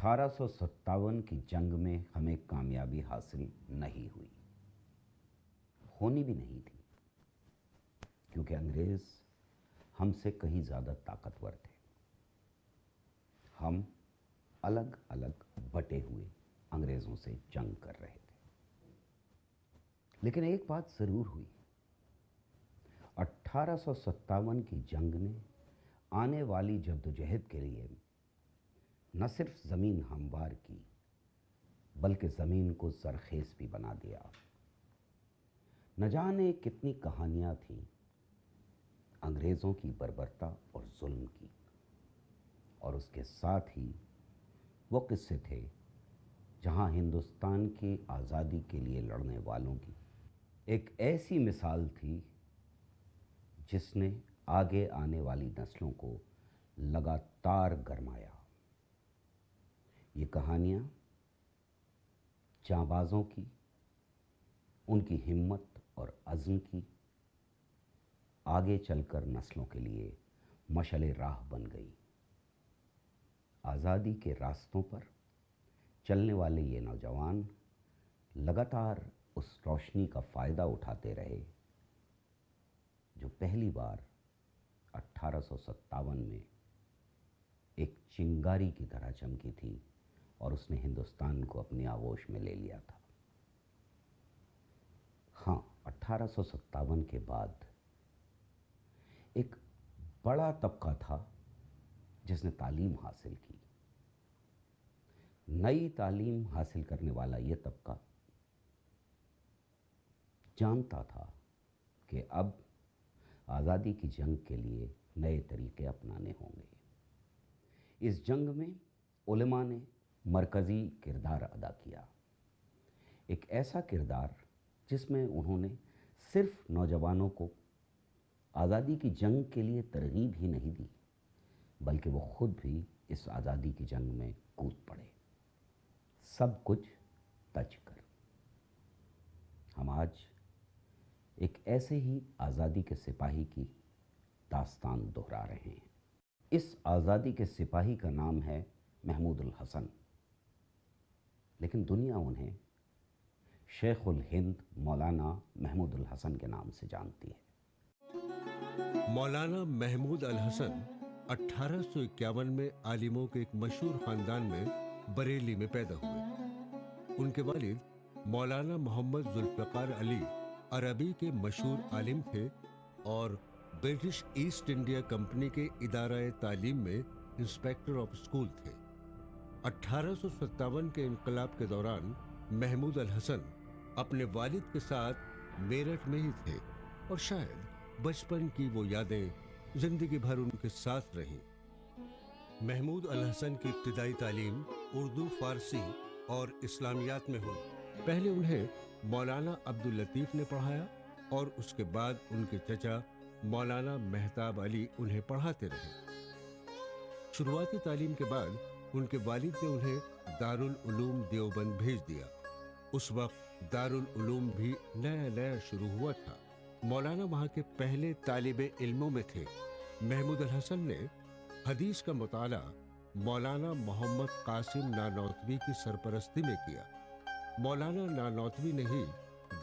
1857 کی جنگ میں ہمیں کامیابی حاصل نہیں ہوئی، ہونی بھی نہیں تھی، کیونکہ انگریز ہم سے کہیں زیادہ طاقتور تھے۔ ہم الگ الگ بٹے ہوئے انگریزوں سے جنگ کر رہے تھے، لیکن ایک بات ضرور ہوئی، 1857 کی جنگ نے آنے والی جدوجہد کے لیے نہ صرف زمین ہموار کی بلکہ زمین کو زرخیز بھی بنا دیا۔ نہ جانے کتنی کہانیاں تھیں انگریزوں کی بربرتا اور ظلم کی، اور اس کے ساتھ ہی وہ قصے تھے جہاں ہندوستان کی آزادی کے لیے لڑنے والوں کی ایک ایسی مثال تھی جس نے آگے آنے والی نسلوں کو لگاتار گرمایا۔ یہ کہانیاں جانبازوں کی، ان کی ہمت اور عزم کی، آگے چل کر نسلوں کے لیے مشعل راہ بن گئی۔ آزادی کے راستوں پر چلنے والے یہ نوجوان لگاتار اس روشنی کا فائدہ اٹھاتے رہے جو پہلی بار 1857 میں ایک چنگاری کی طرح چمکی تھی اور اس نے ہندوستان کو اپنی آغوش میں لے لیا تھا۔ ہاں، 1857 کے بعد ایک بڑا طبقہ تھا جس نے تعلیم حاصل کی۔ نئی تعلیم حاصل کرنے والا یہ طبقہ جانتا تھا کہ اب آزادی کی جنگ کے لیے نئے طریقے اپنانے ہوں گے۔ اس جنگ میں علماء نے مرکزی کردار ادا کیا، ایک ایسا کردار جس میں انہوں نے صرف نوجوانوں کو آزادی کی جنگ کے لیے ترغیب ہی نہیں دی بلکہ وہ خود بھی اس آزادی کی جنگ میں کود پڑے، سب کچھ تج کر۔ ہم آج ایک ایسے ہی آزادی کے سپاہی کی داستان دہرا رہے ہیں۔ اس آزادی کے سپاہی کا نام ہے محمود الحسن، لیکن دنیا انہیں شیخ الہند مولانا محمود الحسن کے نام سے جانتی ہے۔ مولانا محمود الحسن 1851 میں عالموں کے ایک مشہور خاندان میں بریلی میں پیدا ہوئے۔ ان کے والد مولانا محمد ذوالفقار علی عربی کے مشہور عالم تھے اور برٹش ایسٹ انڈیا کمپنی کے ادارہ تعلیم میں انسپیکٹر آف اسکول تھے۔ 1857 کے انقلاب کے دوران محمود الحسن اپنے والد کے ساتھ میرٹھ میں ہی تھے اور شاید بچپن کی وہ یادیں زندگی بھر ان کے ساتھ رہیں۔ محمود الحسن کی ابتدائی تعلیم اردو، فارسی اور اسلامیات میں ہوئی۔ پہلے انہیں مولانا عبداللطیف نے پڑھایا اور اس کے بعد ان کے چچا مولانا مہتاب علی انہیں پڑھاتے رہے۔ شروعاتی تعلیم کے بعد ان کے والد نے انہیں دارالعلوم دیوبند بھیج دیا۔ اس وقت دارالعلوم بھی نیا شروع ہوا تھا۔ مولانا وہاں کے پہلے طالب علموں میں تھے۔ محمود الحسن نے حدیث کا مطالعہ مولانا محمد قاسم نانوتوی کی سرپرستی میں کیا۔ مولانا نانوتوی نے ہی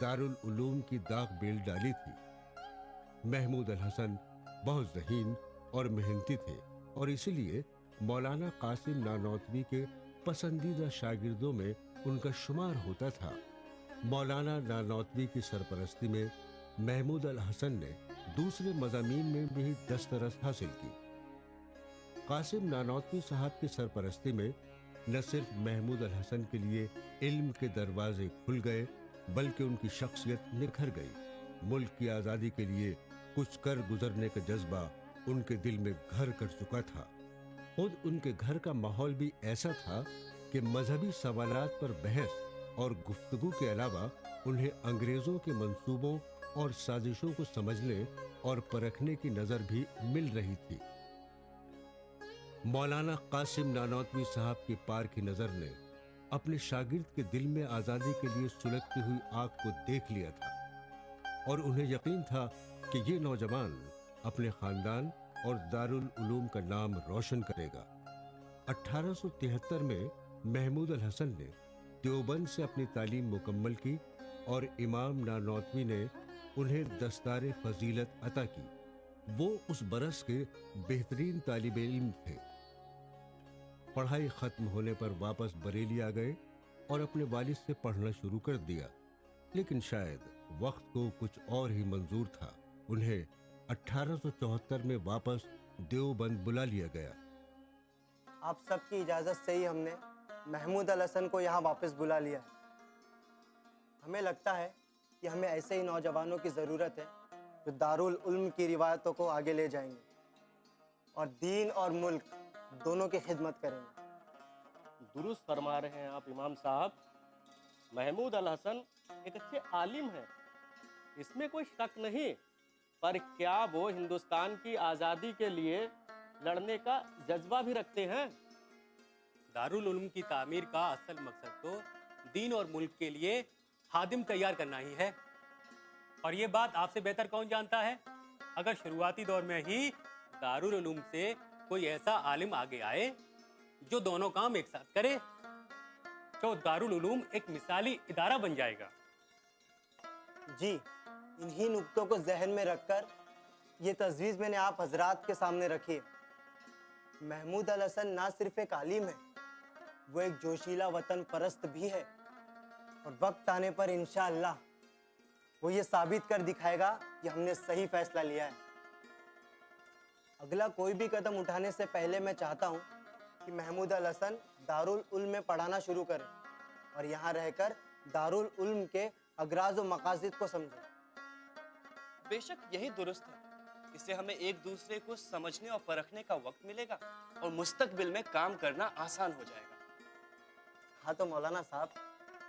دارالعلوم کی داغ بیل ڈالی تھی۔ محمود الحسن بہت ذہین اور محنتی تھے اور اسی لیے مولانا قاسم نانوتوی کے پسندیدہ شاگردوں میں ان کا شمار ہوتا تھا۔ مولانا نانوتوی کی سرپرستی میں محمود الحسن نے دوسرے مضامین میں بھی دسترس حاصل کی۔ قاسم نانوتوی صاحب کی سرپرستی میں نہ صرف محمود الحسن کے لیے علم کے دروازے کھل گئے بلکہ ان کی شخصیت نکھر گئی۔ ملک کی آزادی کے لیے کچھ کر گزرنے کا جذبہ ان کے دل میں گھر کر چکا تھا۔ خود ان کے گھر کا ماحول بھی ایسا تھا کہ مذہبی سوالات پر بحث اور گفتگو کے علاوہ انہیں انگریزوں کے منصوبوں اور سازشوں کو سمجھنے اور پرکھنے کی نظر بھی مل رہی تھی۔ مولانا قاسم نانوتوی صاحب کی پار کی نظر نے اپنے شاگرد کے دل میں آزادی کے لیے سلگتی ہوئی آگ کو دیکھ لیا تھا اور انہیں یقین تھا کہ یہ نوجوان اپنے خاندان اور دارالعلوم کا نام روشن کرے گا۔ 1873 میں محمود الحسن نے دیوبند سے اپنی تعلیم مکمل کی اور امام نانوتوی نے انہیں دستار فضیلت عطا کی۔ وہ اس برس کے بہترین طالب علم تھے۔ پڑھائی ختم ہونے پر واپس بریلی آ گئے اور اپنے والد سے پڑھنا شروع کر دیا، لیکن شاید وقت کو کچھ اور ہی منظور تھا۔ انہیں 1874 میں واپس دیوبند بلا لیا گیا۔ آپ سب کی اجازت سے ہی ہم نے محمود الحسن کو یہاں واپس بلا لیا ہے۔ ہمیں لگتا ہے کہ ہمیں ایسے ہی نوجوانوں کی ضرورت ہے جو دارالعلوم کی روایتوں کو آگے لے جائیں گے اور دین اور ملک دونوں کی خدمت کریں گے۔ درست فرما رہے ہیں آپ امام صاحب۔ محمود الحسن ایک اچھے عالم ہیں، اس میں کوئی شک نہیں، پر کیا وہ ہندوستان کی آزادی کے لیے لڑنے کا جذبہ بھی رکھتے ہیں؟ دارالعلوم کی تعمیر کا اصل مقصد تو دین اور ملک کے لیے خادم تیار کرنا ہی ہے، اور یہ بات آپ سے بہتر کون جانتا ہے؟ اگر شروعاتی دور میں ہی دارالعلوم سے کوئی ایسا عالم آگے آئے جو دونوں کام ایک ساتھ کرے تو دارالعلوم ایک مثالی ادارہ بن جائے گا۔ جی، انہی نکتوں کو ذہن میں رکھ کر یہ تجویز میں نے آپ حضرات کے سامنے رکھی ہے۔ محمود الحسن نہ صرف ایک عالم ہے، وہ ایک جوشیلا وطن پرست بھی ہے، اور وقت آنے پر انشاءاللہ وہ یہ ثابت کر دکھائے گا کہ ہم نے صحیح فیصلہ لیا ہے۔ اگلا کوئی بھی قدم اٹھانے سے پہلے میں چاہتا ہوں کہ محمود الحسن دارالعلوم میں پڑھانا شروع کرے اور یہاں رہ کر دارالعلوم کے اغراض و مقاصد کو سمجھے۔ بے شک یہی درست ہے، اس سے ہمیں ایک دوسرے کو سمجھنے اور پرکھنے کا وقت ملے گا اور مستقبل میں کام کرنا آسان ہو جائے گا۔ ہاں تو مولانا صاحب،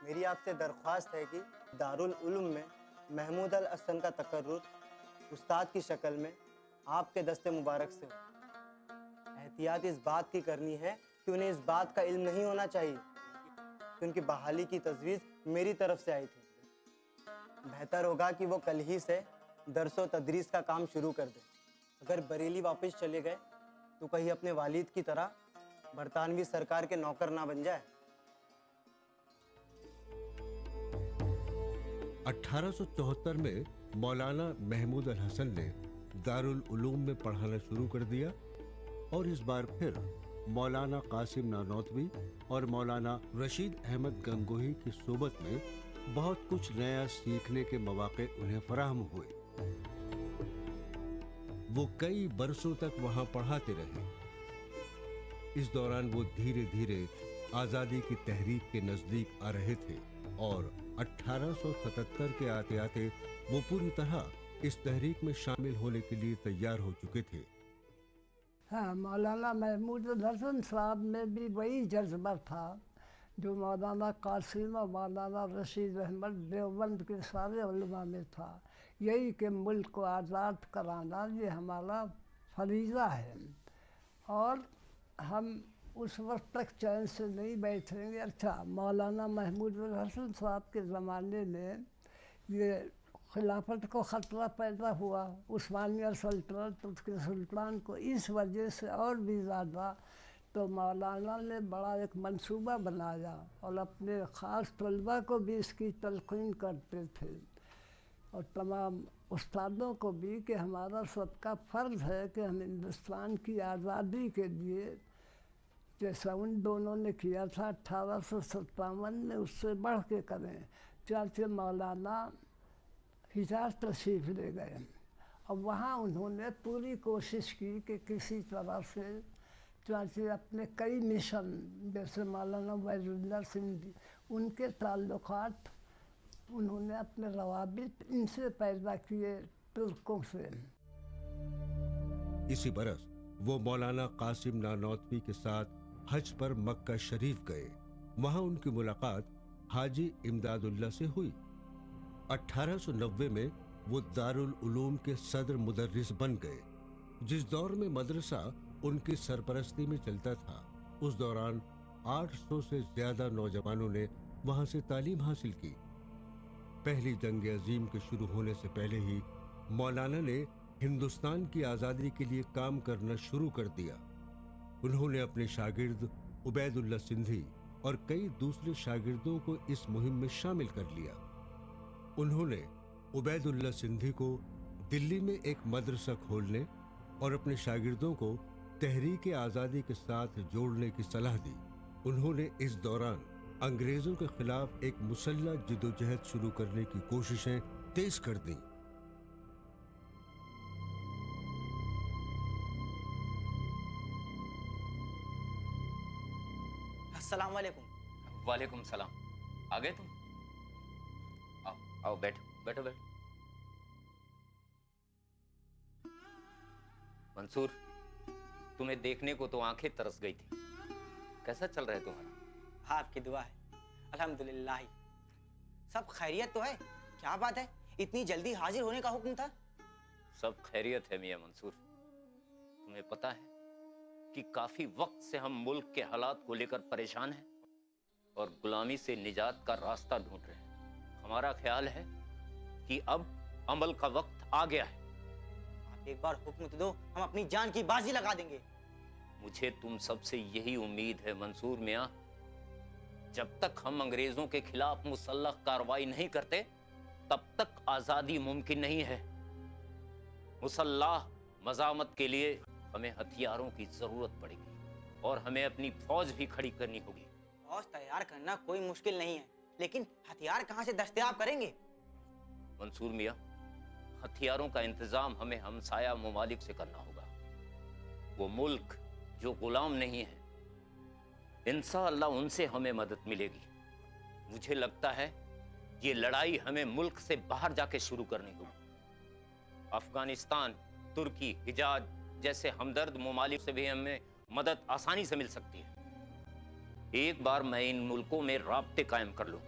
میری آپ سے درخواست ہے کہ دارالعلوم میں محمود الحسن کا تقرر استاد کی شکل میں آپ کے دست مبارک سے ہو۔ احتیاط اس بات کی کرنی ہے کہ انہیں اس بات کا علم نہیں ہونا چاہیے کہ ان کی بحالی کی تجویز میری طرف سے آئی تھی۔ بہتر ہوگا کہ وہ کل ہی سے درس و تدریس کا کام شروع کر دیں۔ اگر بریلی واپس چلے گئے تو کہیں اپنے والد کی طرح برطانوی سرکار کے نوکر نہ بن جائے۔ 1874 میں مولانا محمود الحسن نے دارالعلوم میں پڑھانا شروع کر دیا، اور اس بار پھر مولانا قاسم نانوتوی اور مولانا رشید احمد گنگوہی کی صحبت میں بہت کچھ نیا سیکھنے کے مواقع انہیں فراہم ہوئے۔ وہ کئی برسوں تک وہاں پڑھاتے رہے۔ اس دوران وہ دھیرے دھیرے آزادی کی تحریک کے نزدیک آ رہے تھے، اور 1877 کے آتے آتے وہ پوری طرح اس تحریک میں شامل ہونے کے لیے تیار ہو چکے تھے۔ ہاں، مولانا محمود الحسن صاحب میں بھی وہی جذبہ تھا جو مولانا قاسم اور مولانا رشید احمد دیوبند کے سارے علماء میں تھا۔ یہی کہ ملک کو آزاد کرانا یہ ہمارا فریضہ ہے، اور ہم اس وقت تک چین سے نہیں بیٹھیں گے۔ اچھا، مولانا محمود الحسن صاحب کے زمانے میں یہ خلافت کو خطرہ پیدا ہوا، عثمانیہ سلطنت اس کے سلطان کو، اس وجہ سے اور بھی زیادہ تو مولانا نے بڑا ایک منصوبہ بنایا اور اپنے خاص طلباء کو بھی اس کی تلقین کرتے تھے، اور تمام استادوں کو بھی، کہ ہمارا سب کا فرض ہے کہ ہم ہندوستان کی آزادی کے لیے جیسا ان دونوں نے کیا تھا 1857 میں، اس سے بڑھ کے کریں۔ چنانچہ مولانا حجاز تشریف لے گئے، اور وہاں انہوں نے پوری کوشش کی کہ کسی طرح سے، چنانچہ اپنے کئی مشن جیسے مولانا وحید اللہ سندھی، ان کے تعلقات انہوں نے اپنے روابط ان سے پیدا کیے، ترکوں سے۔ اسی برس وہ مولانا قاسم نانوتوی کے ساتھ حج پر مکہ شریف گئے۔ وہاں ان کی ملاقات حاجی امداد اللہ سے ہوئی۔ 1890 میں وہ دارالعلوم کے صدر مدرس بن گئے۔ جس دور میں مدرسہ ان کی سرپرستی میں چلتا تھا، اس دوران 800 سے زیادہ نوجوانوں نے وہاں سے تعلیم حاصل کی۔ پہلی جنگ عظیم کے شروع ہونے سے پہلے ہی مولانا نے ہندوستان کی آزادی کے لیے کام کرنا شروع کر دیا۔ انہوں نے اپنے شاگرد عبید اللہ سندھی और कई दूसरे शागिर्दों को इस मुहिम में शामिल कर लिया। उन्होंने उबैदुल्ला सिंधी को दिल्ली में एक मदरसा खोलने और अपने शागिर्दों को तहरीक आज़ादी के साथ जोड़ने की सलाह दी। उन्होंने इस दौरान अंग्रेजों के खिलाफ एक मुसल्लह जिदोजहद शुरू करने की कोशिशें तेज कर दी। अस्सलाम वालेकुम। वालेकुम सलाम। आ गए तुम? आओ आओ, बैठो बैठो बैठो। मंसूर, तुम्हें देखने को तो आंखें तरस गई थी। कैसा चल रहा है तुम्हारा? आपकी दुआ है, अल्हम्दुलिल्लाह। सब खैरियत तो है? क्या बात है, इतनी जल्दी हाजिर होने का हुक्म था? सब खैरियत है मियां मंसूर। तुम्हें पता है कि काफी वक्त से हम मुल्क के हालात को लेकर परेशान हैं और गुलामी से निजात का रास्ता ढूंढ रहे हैं। हमारा ख्याल है कि अब अमल का वक्त आ गया है। आप एक बार हुक्म तो दो, हम अपनी जान की बाजी लगा देंगे। मुझे तुम सबसे यही उम्मीद है मंसूर मियां। जब तक हम अंग्रेजों के खिलाफ मुसल्लह कार्रवाई नहीं करते, तब तक आजादी मुमकिन नहीं है। मुसल्लह मज़ामत के लिए हमें हथियारों की जरूरत पड़ेगी और हमें अपनी फौज भी खड़ी करनी होगी। फौज तैयार करना कोई मुश्किल नहीं है, लेकिन हथियार कहाँ से दस्तयाब करेंगे? मंसूर मियां, हथियारों का इंतजाम हमें हमसाया मुमालिक से करना होगा। वो मुल्क जो गुलाम नहीं है, इंशाअल्लाह उनसे हमें मदद मिलेगी। मुझे लगता है ये लड़ाई हमें मुल्क से बाहर जाके शुरू करनी होगी। अफगानिस्तान, तुर्की, हिजाज जैसे हमदर्द मुमालिक से भी हमें मदद आसानी से मिल सकती है। एक बार मैं इन मुल्कों में राब्ते कायम कर लूं,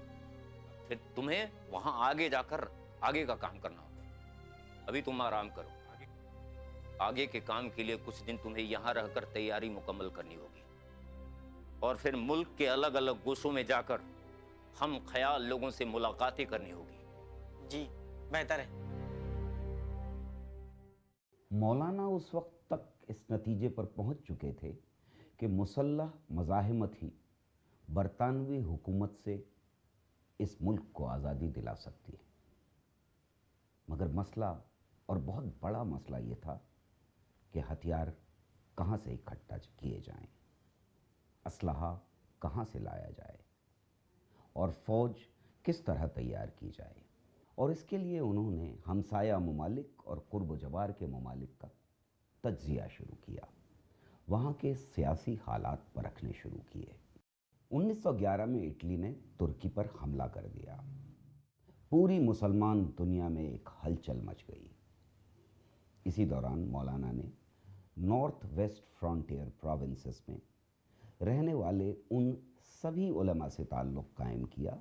फिर तुम्हें वहां आगे जाकर आगे का काम करना होगा। अभी तुम आराम करो। आगे के काम के लिए कुछ दिन तुम्हें यहां रहकर तैयारी मुकम्मल करनी होगी और फिर मुल्क के अलग अलग गोशों में जाकर हम ख्याल लोगों से मुलाकातें करनी होगी। जी बेहतर है। मौलाना उस वक्त तक इस नतीजे पर पहुंच चुके थे कि मुसल्लह मज़ाहिमत ही बरतानवी हुकूमत से इस मुल्क को आज़ादी दिला सकती है। मगर मसला, और बहुत बड़ा मसला, ये था कि हथियार कहाँ से इकट्ठा किए जाएं, असलहा कहाँ से लाया जाए और फ़ौज किस तरह तैयार की जाए। और इसके लिए उन्होंने हमसाया ममालिक और कुर्ब जवार के ममालिक का तज्ज़िया शुरू किया, वहाँ के सियासी हालात परखने शुरू किए। 1911 में इटली ने तुर्की पर हमला कर दिया। पूरी मुसलमान दुनिया में एक हलचल मच गई। इसी दौरान मौलाना ने नॉर्थ वेस्ट फ्रंटियर प्रोविंसेस में रहने वाले उन सभी उलमा से ताल्लुक़ कायम किया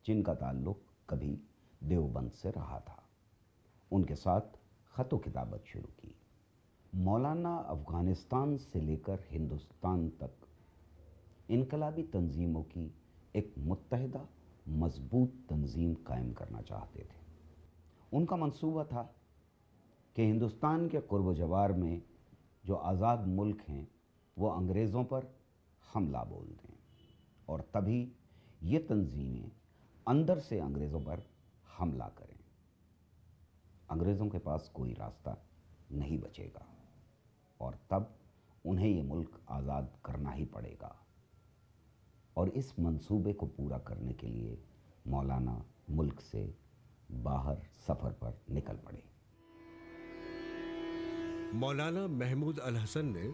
जिनका ताल्लुक़ कभी देवबंद से रहा था। उनके साथ ख़त व किताबत शुरू की। मौलाना अफ़गानिस्तान से लेकर हिंदुस्तान तक इनकलाबी तंजीमों की एक मुत्तहिदा मजबूत तंजीम कायम करना चाहते थे। उनका मंसूबा था कि हिंदुस्तान के कुर्ब जवार में जो आज़ाद मुल्क हैं वो अंग्रेज़ों पर हमला बोल दें और तभी ये तंजीमें अंदर से अंग्रेज़ों पर हमला करें। अंग्रेज़ों के पास कोई रास्ता नहीं बचेगा और तब उन्हें ये मुल्क आज़ाद करना ही पड़ेगा। और इस मंसूबे को पूरा करने के लिए मौलाना मुल्क से बाहर सफ़र पर निकल पड़े। मौलाना महमूद अल हसन ने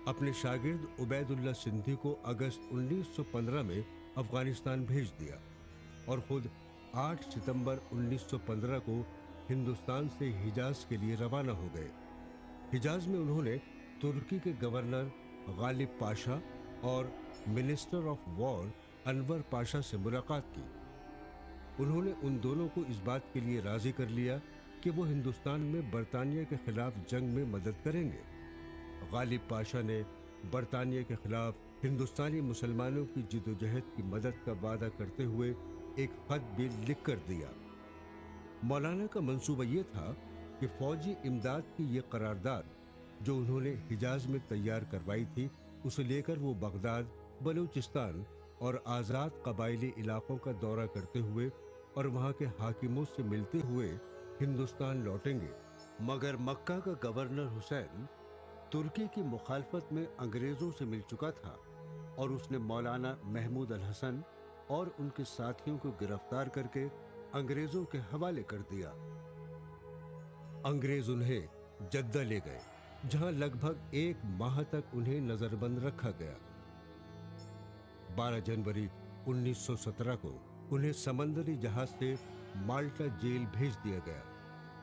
अपने शागिर्द उबैदुल्ला सिंधी को अगस्त 1915 में अफ़गानिस्तान भेज दिया और ख़ुद 8 सितंबर 1915 को हिंदुस्तान से हिजाज के लिए रवाना हो गए। हिजाज में उन्होंने तुर्की के गवर्नर गालिब पाशा और minister of war Anwar Pasha से मुलाकात की। उन्होंने उन दोनों को इस बात के लिए राज़ी कर लिया कि वो हिंदुस्तान में बरतानिया के खिलाफ जंग में मदद करेंगे। गालिब पाशा ने बरतानिया के खिलाफ हिंदुस्तानी मुसलमानों की जिदोजहद की मदद का वादा करते हुए एक खत भी लिख कर दिया। मौलाना का मंसूबा ये था कि फौजी इमदाद की ये करारदाद जो उन्होंने हिजाज में तैयार करवाई थी, उसे लेकर वो बगदाद, बलूचिस्तान और आज़ाद कबायली इलाकों का दौरा करते हुए और वहाँ के हाकिमों से मिलते हुए हिंदुस्तान लौटेंगे। मगर मक्का का गवर्नर हुसैन तुर्की की मुखालफत में अंग्रेज़ों से मिल चुका था और उसने मौलाना महमूद अल हसन और उनके साथियों को गिरफ्तार करके अंग्रेज़ों के हवाले कर दिया। अंग्रेज़ उन्हें जद्दा ले गए, जहां लगभग 1 माह तक उन्हें नजरबंद रखा गया। 12 जनवरी 1917 को उन्हें समंदरी जहाज से माल्टा जेल भेज दिया गया।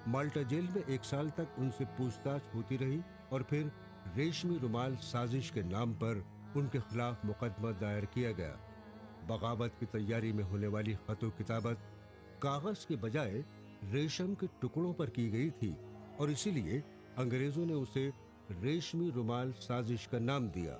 माल्टा जेल में 1 साल तक उनसे पूछताछ होती रही और फिर रेशमी रुमाल साजिश के नाम पर उनके खिलाफ मुकदमा दायर किया गया। बगावत की तैयारी में होने वाली खतो किताबत कागज के बजाय रेशम के टुकड़ों पर की गई थी और इसीलिए अंग्रेजों ने उसे रेशमी रुमाल साजिश का नाम दिया।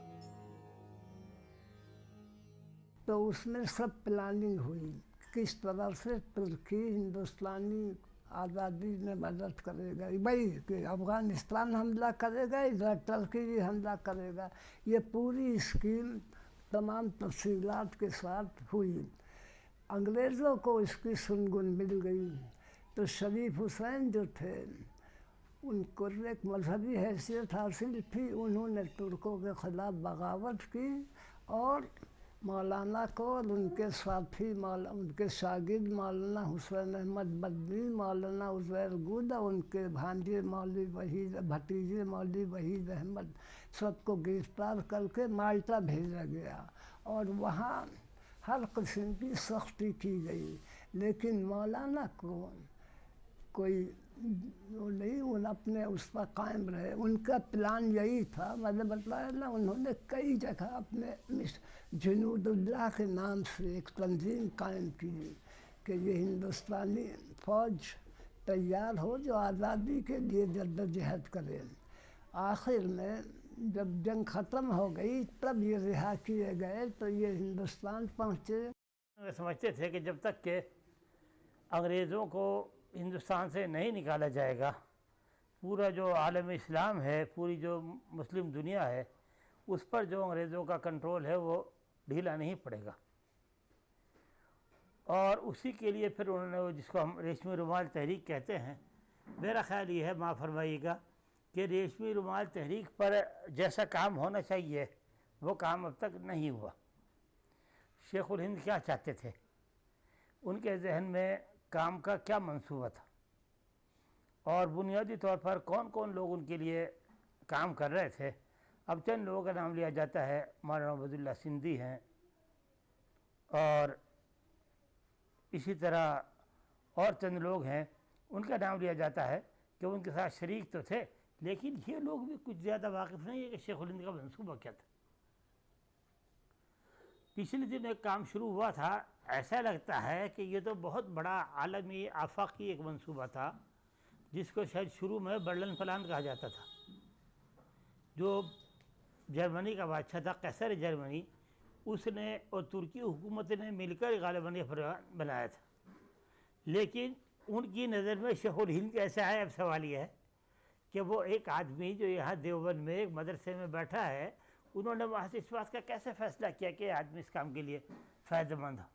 तो उसमें सब प्लानिंग हुई, किस तरह से तुर्की हिंदुस्तानी आज़ादी में मदद करेगा, भाई कि अफ़गानिस्तान हमला करेगा, इधर तुर्की भी हमला करेगा। ये पूरी स्कीम तमाम तफसीलात के साथ हुई। अंग्रेज़ों को इसकी सुनगुन मिल गई तो शरीफ हुसैन जो थे उनको एक मजहबी हैसियत हासिल थी। उन्होंने तुर्कों के ख़िलाफ़ बगावत की और मौलाना को और उनके साथी उनके शागिर्द मौलाना हुसैन अहमद बद्री, मौलाना उज़ैर गुदा, उनके भांजे मौलवी वहीद, भतीजे मौलवी वहीद अहमद, सबको गिरफ्तार करके माल्टा भेजा गया और वहाँ हर किस्म की सख्ती की गई। लेकिन मौलाना को कोई वो नहीं, उन अपने उस पर कायम रहे। उनका प्लान यही था, मैंने बताया ना, उन्होंने कई जगह अपने जुनूदुल्लाह के नाम से एक तंजीम कायम की कि ये हिंदुस्तानी फ़ौज तैयार हो जो आज़ादी के लिए जद्दोजहद करे। आखिर में जब जंग ख़त्म हो गई तब ये रिहा किए गए तो ये हिंदुस्तान पहुँचे। समझते थे कि जब तक के अंग्रेज़ों को हिंदुस्तान से नहीं निकाला जाएगा, पूरा जो आलम इस्लाम है, पूरी जो मुस्लिम दुनिया है, उस पर जो अंग्रेज़ों का कंट्रोल है वो ढीला नहीं पड़ेगा। और उसी के लिए फिर उन्होंने वो जिसको हम रेशमी रुमाल तहरीक कहते हैं, मेरा ख्याल ये है, माफ़ फरमाइएगा, कि रेशमी रुमाल तहरीक पर जैसा काम होना चाहिए वो काम अब तक नहीं हुआ। शेख उल हिंद क्या चाहते थे, उनके जहन में काम का क्या मंसूबा था और बुनियादी तौर पर कौन कौन लोग उनके लिए काम कर रहे थे। अब चंद लोगों का नाम लिया जाता है, मौलाना अब्दुल्ला सिंधी हैं और इसी तरह और चंद लोग हैं, उनका नाम लिया जाता है कि उनके साथ शरीक तो थे, लेकिन ये लोग भी कुछ ज़्यादा वाकिफ़ नहीं है कि शेख उल हिंद का मंसूबा क्या था। पिछले दिन एक काम शुरू हुआ था, ऐसा लगता है कि ये तो बहुत बड़ा आलमी आफाकी एक मंसूबा था, जिसको शायद शुरू में बर्लिन प्लान कहा जाता था। जो जर्मनी का बादशाह था, कैसर जर्मनी, उसने और तुर्की हुकूमत ने मिलकर गालिबन ये प्लान बनाया था। लेकिन उनकी नज़र में शेख उल हिंद कैसा है, अब सवाल ये है कि वो एक आदमी जो यहाँ देवबंद में एक मदरसे में बैठा है, उन्होंने वहाँ से इस बात का कैसे फ़ैसला किया कि आदमी इस काम के लिए फ़ायदेमंद हो।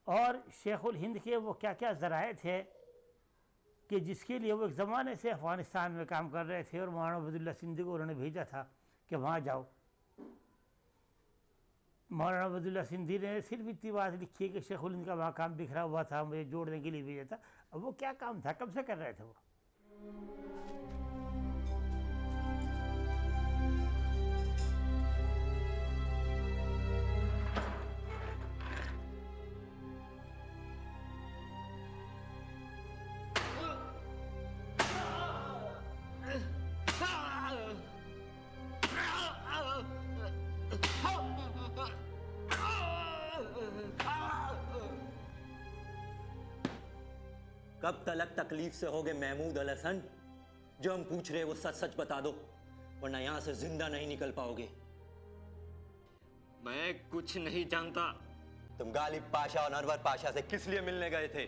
और शेख उल हिंद के वो क्या क्या ज़राए थे कि जिसके लिए वो एक ज़माने से अफ़गानिस्तान में काम कर रहे थे और मौलाना अब्दुल्ला सिंधी को उन्होंने भेजा था कि वहाँ जाओ। मौलाना अब्दुल्ला सिंधी ने सिर्फ इतनी बात लिखी है कि शेख उल हिंद का वहाँ काम बिखरा हुआ था, मुझे जोड़ने के लिए भेजा था। अब वो क्या काम था, कब से कर रहे थे वो। कब तलक तकलीफ से होगे महमूद अल हसन? जो हम पूछ रहे हैं वो सच सच बता दो, वरना यहां से जिंदा नहीं निकल पाओगे। मैं कुछ नहीं जानता। तुम गालिब पाशा और अनवर पाशा से किस लिए मिलने गए थे?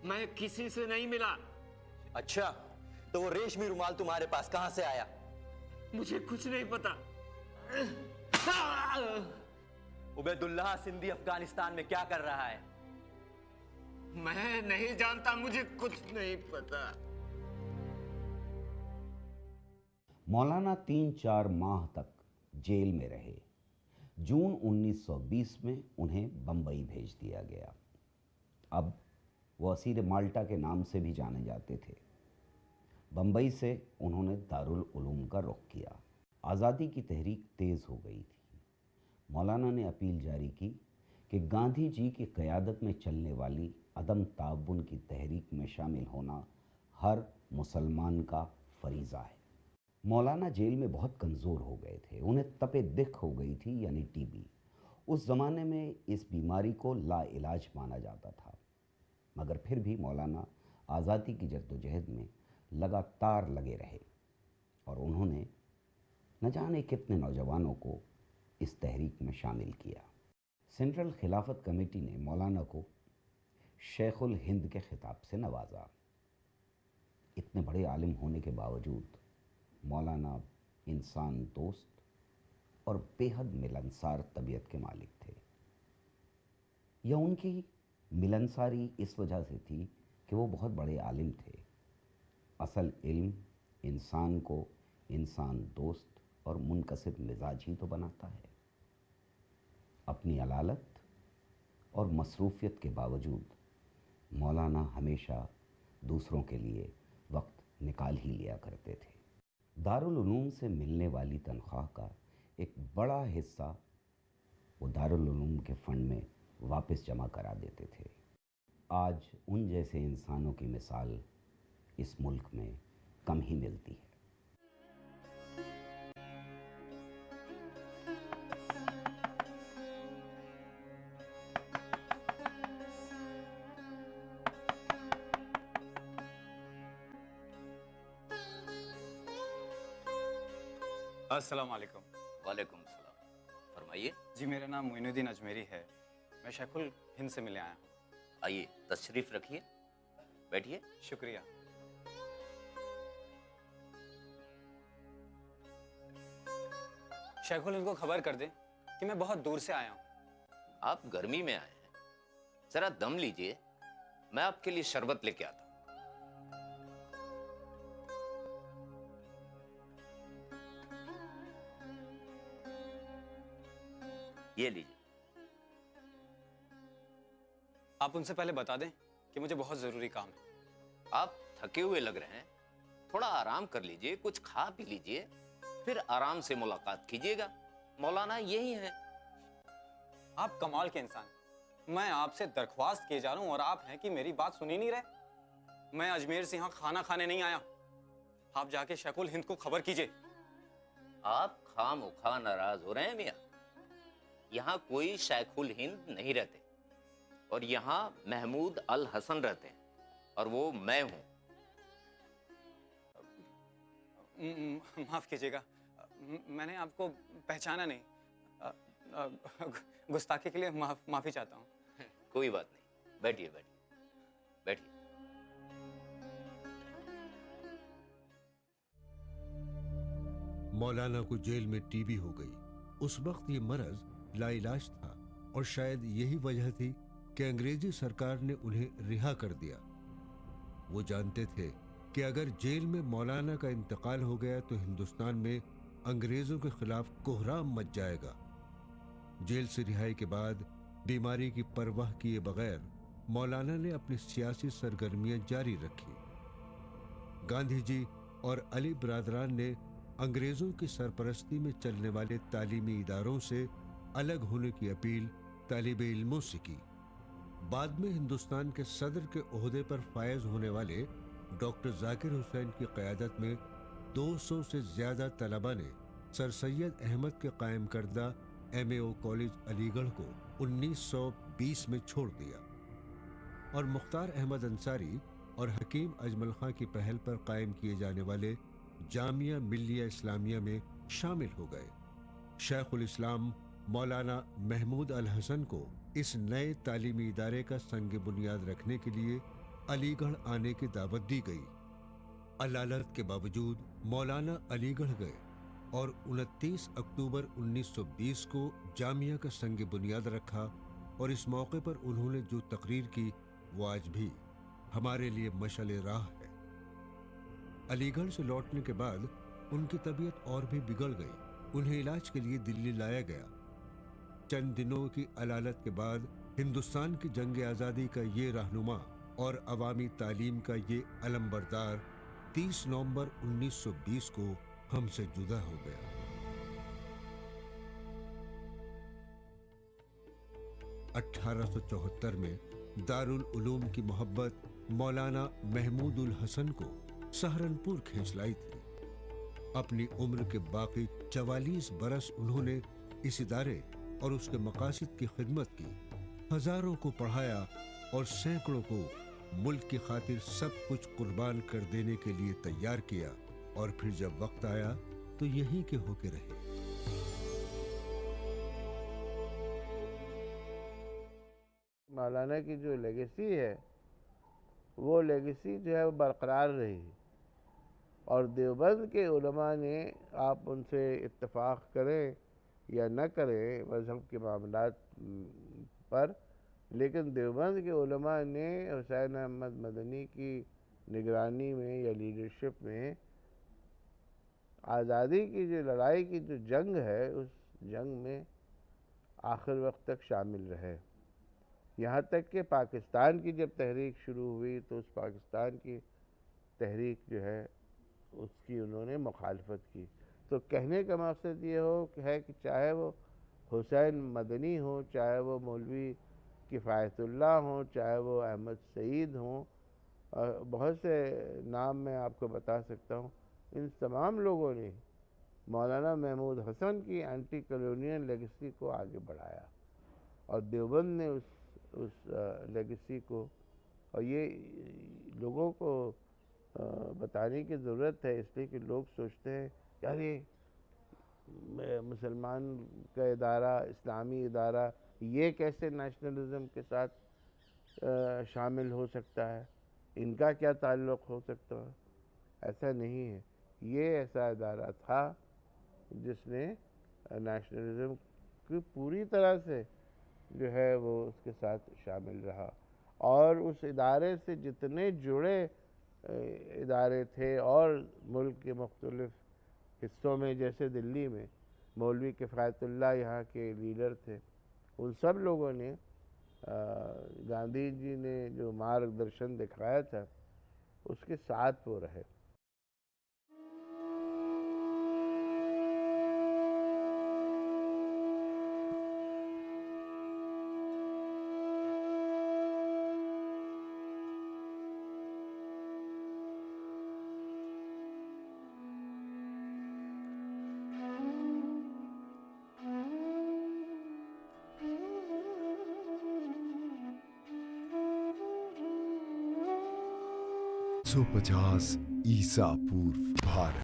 मैं किसी से नहीं मिला। अच्छा, तो वो रेशमी रुमाल तुम्हारे पास कहां से आया? मुझे कुछ नहीं पता। उबैदुल्लाह सिंधी अफगानिस्तान में क्या कर रहा है? मैं नहीं जानता, मुझे कुछ नहीं पता। मौलाना 3-4 माह तक जेल में रहे। जून 1920 में उन्हें बम्बई भेज दिया गया। अब वो असीर माल्टा के नाम से भी जाने जाते थे। बम्बई से उन्होंने दारुल उलूम का रुख किया। आज़ादी की तहरीक तेज़ हो गई थी। मौलाना ने अपील जारी की कि गांधी जी की क़यादत में चलने वाली अदम ताउन की तहरीक में शामिल होना हर मुसलमान का फरीज़ा है। मौलाना जेल में बहुत कमज़ोर हो गए थे। उन्हें तपे दिख हो गई थी, यानी टीबी। उस ज़माने में इस बीमारी को लाइलाज माना जाता था, मगर फिर भी मौलाना आज़ादी की जद्दोजहद में लगातार लगे रहे और उन्होंने न जाने कितने नौजवानों को इस तहरीक में शामिल किया। सेंट्रल खिलाफत कमेटी ने मौलाना को शेखुल हिंद के खिताब से नवाजा। इतने बड़े आलिम होने के बावजूद मौलाना इंसान दोस्त और बेहद मिलनसार तबीयत के मालिक थे। यह उनकी मिलनसारी इस वजह से थी कि वो बहुत बड़े आलिम थे। असल इल्म इंसान को इंसान दोस्त और मुनकसिब मिजाज ही तो बनाता है। अपनी अलालत और मसरूफियत के बावजूद मौलाना हमेशा दूसरों के लिए वक्त निकाल ही लिया करते थे। दारुल उलूम से मिलने वाली तनख्वाह का एक बड़ा हिस्सा वो दारुल उलूम के फंड में वापस जमा करा देते थे। आज उन जैसे इंसानों की मिसाल इस मुल्क में कम ही मिलती है। अस्सलाम वालेकुम। वालेकुम सलाम। फरमाइए। जी, मेरा नाम मोइनुद्दीन अजमेरी है। मैं शेखुल हिंद से मिलने आया हूँ। आइए तशरीफ़ रखिए, बैठिए। शुक्रिया। शेखुल हिंद को खबर कर दें कि मैं बहुत दूर से आया हूँ। आप गर्मी में आए हैं, ज़रा दम लीजिए, मैं आपके लिए शरबत लेके आता हूँ। ये लीजिए। आप उनसे पहले बता दें कि मुझे बहुत ज़रूरी काम है। आप थके हुए लग रहे हैं, थोड़ा आराम कर लीजिए, कुछ खा पी लीजिए, फिर आराम से मुलाकात कीजिएगा। मौलाना यही हैं। आप कमाल के इंसान। मैं आपसे दरख्वास्त किए जा रहा हूँ और आप हैं कि मेरी बात सुन ही नहीं रहे। मैं अजमेर से यहाँ खाना खाने नहीं आया। आप जाके शेखुल हिंद को खबर कीजिए। आप खामोखा नाराज हो रहे हैं मियाँ। यहाँ कोई शेखुल हिंद नहीं रहते और यहाँ महमूद अल हसन रहते हैं और वो मैं हूँ। माफ कीजिएगा, मैंने आपको पहचाना नहीं। गुस्ताखी के लिए माफी चाहता हूँ। कोई बात नहीं, बैठिए बैठिए बैठिए। मौलाना को जेल में टीबी हो गई। उस वक्त ये मरज लाइलाज था और शायद यही वजह थी कि अंग्रेजी सरकार ने उन्हें रिहा कर दिया। वो जानते थे कि अगर जेल में मौलाना का इंतकाल हो गया तो हिंदुस्तान में अंग्रेजों के खिलाफ कोहराम मच जाएगा। जेल से रिहाई के बाद बीमारी की परवाह किए बगैर मौलाना ने अपनी सियासी सरगर्मियां जारी रखी। गांधी जी और अली बरादरान ने अंग्रेजों की सरपरस्ती में चलने वाले तालीमी इदारों से अलग होने की अपील तालिब इल्मों से की। बाद में हिंदुस्तान के सदर के ओहदे पर फायज होने वाले डॉक्टर जाकिर हुसैन की क़यादत में 200 से ज़्यादा तलबा ने सर सैयद अहमद के कायम करदा MAO कॉलेज अलीगढ़ को 1920 में छोड़ दिया और मुख्तार अहमद अंसारी और हकीम अजमल खां की पहल पर कायम किए जाने वाले जामिया मिल्लिया इस्लामिया में शामिल हो गए। शेखुल इस्लाम मौलाना महमूद अल हसन को इस नए तालीमी इदारे का संग बुनियाद रखने के लिए अलीगढ़ आने की दावत दी गई। अलालत के बावजूद मौलाना अलीगढ़ गए और 29 अक्टूबर 1920 को जामिया का संग बुनियाद रखा और इस मौके पर उन्होंने जो तकरीर की वो आज भी हमारे लिए मशाल राह है। अलीगढ़ से लौटने के बाद उनकी तबीयत और भी बिगड़ गई। उन्हें इलाज के लिए दिल्ली लाया गया। चंद दिनों की अलालत के बाद हिंदुस्तान की जंग आज़ादी का ये रहनुमा और अवामी तालीम का ये अलमबरदार 30 नवंबर 1920 को हमसे जुदा हो गया। (1874) में दारुल उलूम की मोहब्बत मौलाना महमूदुल हसन को सहारनपुर खींच लाई थी। अपनी उम्र के बाकी 44 बरस उन्होंने इस इदारे और उसके मकासद की खिदमत की। हजारों को पढ़ाया और सैकड़ों को मुल्क की खातिर सब कुछ कुर्बान कर देने के लिए तैयार किया और फिर जब वक्त आया तो यहीं के होके रहे। मौलाना की जो लेगेसी है वो लेगेसी जो है वो बरकरार रही और देवबंद के उलमा ने, आप उनसे इत्तेफाक करें या न करें मज़हब के मामलात पर, लेकिन देवबंद के उलमा ने हुसैन अहमद मदनी की निगरानी में या लीडरशिप में आज़ादी की जो लड़ाई की जो जंग है उस जंग में आखिर वक्त तक शामिल रहे। यहाँ तक कि पाकिस्तान की जब तहरीक शुरू हुई तो उस पाकिस्तान की तहरीक जो है उसकी उन्होंने मुखालफत की। तो कहने का मकसद ये है कि चाहे वो हुसैन मदनी हो, चाहे वो मौलवी किफ़ायतुल्लाह हो, चाहे वो अहमद सईद हों, बहुत से नाम मैं आपको बता सकता हूँ, इन तमाम लोगों ने मौलाना महमूद हसन की एंटी कॉलोनियल लेगेसी को आगे बढ़ाया और देवबंद ने उस लेगेसी को, और ये लोगों को बताने की ज़रूरत है इसलिए कि लोग सोचते हैं यार ये मुसलमान का इदारा, इस्लामी इदारा, ये कैसे नेशनलिज़म के साथ शामिल हो सकता है, इनका क्या ताल्लुक़ हो सकता है। ऐसा नहीं है, ये ऐसा इदारा था जिसने नेशनलिज़म की पूरी तरह से जो है वो उसके साथ शामिल रहा और उस इदारे से जितने जुड़े इदारे थे और मुल्क के मुख्तलिफ हिस्सों में, जैसे दिल्ली में मौलवी किफ़ायतुल्लाह यहाँ के लीडर थे, उन सब लोगों ने गांधी जी ने जो मार्गदर्शन दिखाया था उसके साथ वो रहे। (150) ईसा पूर्व भारत।